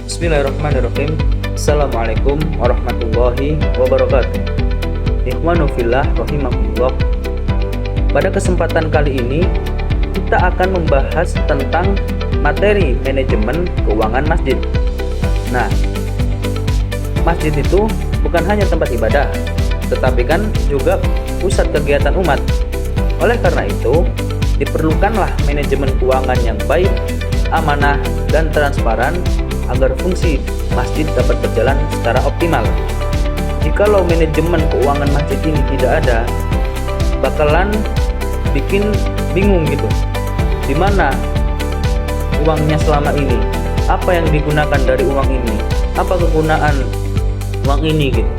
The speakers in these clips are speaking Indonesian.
Bismillahirrahmanirrahim. Assalamualaikum warahmatullahi wabarakatuh. Ikhwanu fillah rahimakumullah. Pada kesempatan kali ini kita akan membahas tentang materi manajemen keuangan masjid. Nah, masjid itu bukan hanya tempat ibadah, tetapi kan juga pusat kegiatan umat. Oleh karena itu, diperlukanlah manajemen keuangan yang baik, amanah, dan transparan agar fungsi masjid dapat berjalan secara optimal. Jikalau manajemen keuangan masjid ini tidak ada, bakalan bikin bingung gitu. Di mana uangnya selama ini? Apa yang digunakan dari uang ini? Apa kegunaan uang ini gitu.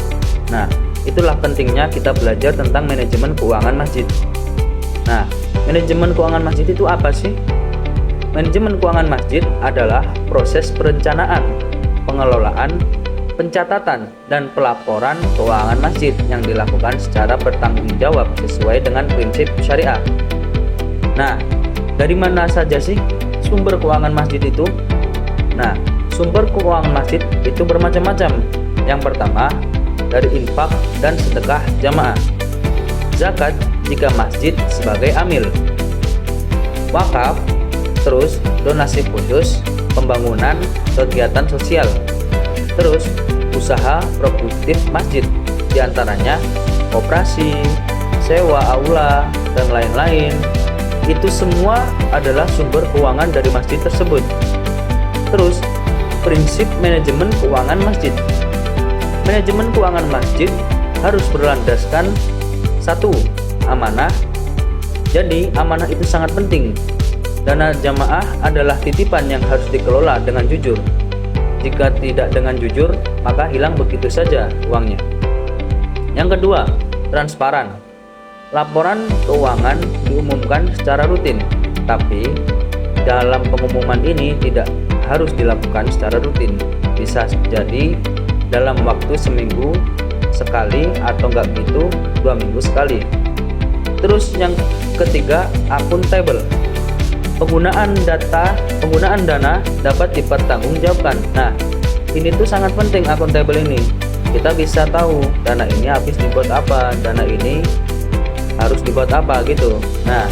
Nah, itulah pentingnya kita belajar tentang manajemen keuangan masjid. Nah, manajemen keuangan masjid itu apa sih? Manajemen keuangan masjid adalah proses perencanaan, pengelolaan, pencatatan, dan pelaporan keuangan masjid yang dilakukan secara bertanggung jawab sesuai dengan prinsip syariah. Nah, dari mana saja sih sumber keuangan masjid itu? Nah, sumber keuangan masjid itu bermacam-macam. Yang pertama, dari infak dan sedekah jamaah. Zakat jika masjid sebagai amil. Wakaf, terus donasi khusus, pembangunan kegiatan sosial, terus usaha produktif masjid, diantaranya operasi, sewa aula, dan lain-lain. Itu semua adalah sumber keuangan dari masjid tersebut. Terus, prinsip manajemen keuangan masjid. Manajemen keuangan masjid harus berlandaskan 1. Amanah. Jadi, amanah itu sangat penting. Dana jamaah adalah titipan yang harus dikelola dengan jujur. Jika tidak dengan jujur, maka hilang begitu saja uangnya. Yang kedua, transparan. Laporan keuangan diumumkan secara rutin, tapi dalam pengumuman ini tidak harus dilakukan secara rutin. Bisa jadi dalam waktu seminggu sekali atau enggak gitu 2 minggu sekali. Terus yang ketiga, akuntabel. Penggunaan dana dapat dipertanggungjawabkan. Nah, ini tuh sangat penting akuntabel ini. Kita bisa tahu dana ini habis dibuat apa, dana ini harus dibuat apa gitu. Nah,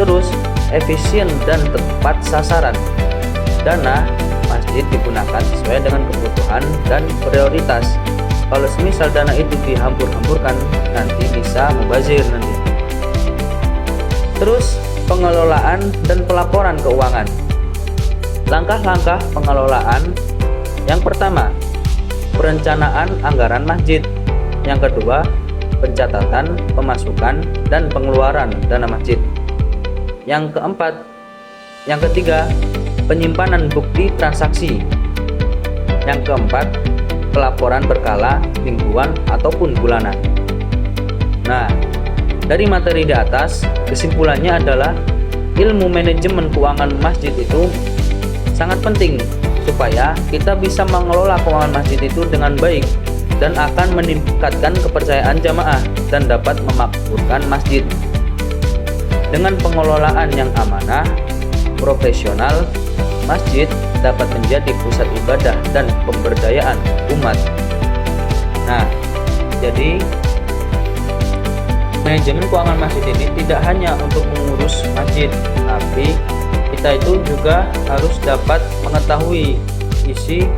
terus efisien dan tepat sasaran. Dana masjid digunakan sesuai dengan kebutuhan dan prioritas. Kalau semisal dana itu dihambur-hamburkan, nanti bisa mubazir nanti. Terus pengelolaan dan pelaporan keuangan. Langkah-langkah pengelolaan. Yang pertama, perencanaan anggaran masjid. Yang kedua, pencatatan pemasukan dan pengeluaran dana masjid. Yang ketiga, penyimpanan bukti transaksi. Yang keempat, pelaporan berkala, mingguan ataupun bulanan. Nah, dari materi di atas, kesimpulannya adalah ilmu manajemen keuangan masjid itu sangat penting supaya kita bisa mengelola keuangan masjid itu dengan baik dan akan meningkatkan kepercayaan jamaah dan dapat memakmurkan masjid. Dengan pengelolaan yang amanah, profesional, masjid dapat menjadi pusat ibadah dan pemberdayaan umat. Nah, jadi manajemen keuangan masjid ini tidak hanya untuk mengurus masjid, tapi kita itu juga harus dapat mengetahui isi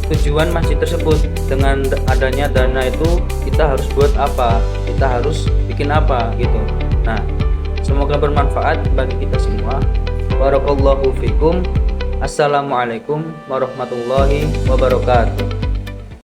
tujuan masjid tersebut. Dengan adanya dana itu kita harus buat apa, kita harus bikin apa gitu. Nah, semoga bermanfaat bagi kita semua. Barakallahu fikum. Assalamualaikum warahmatullahi wabarakatuh.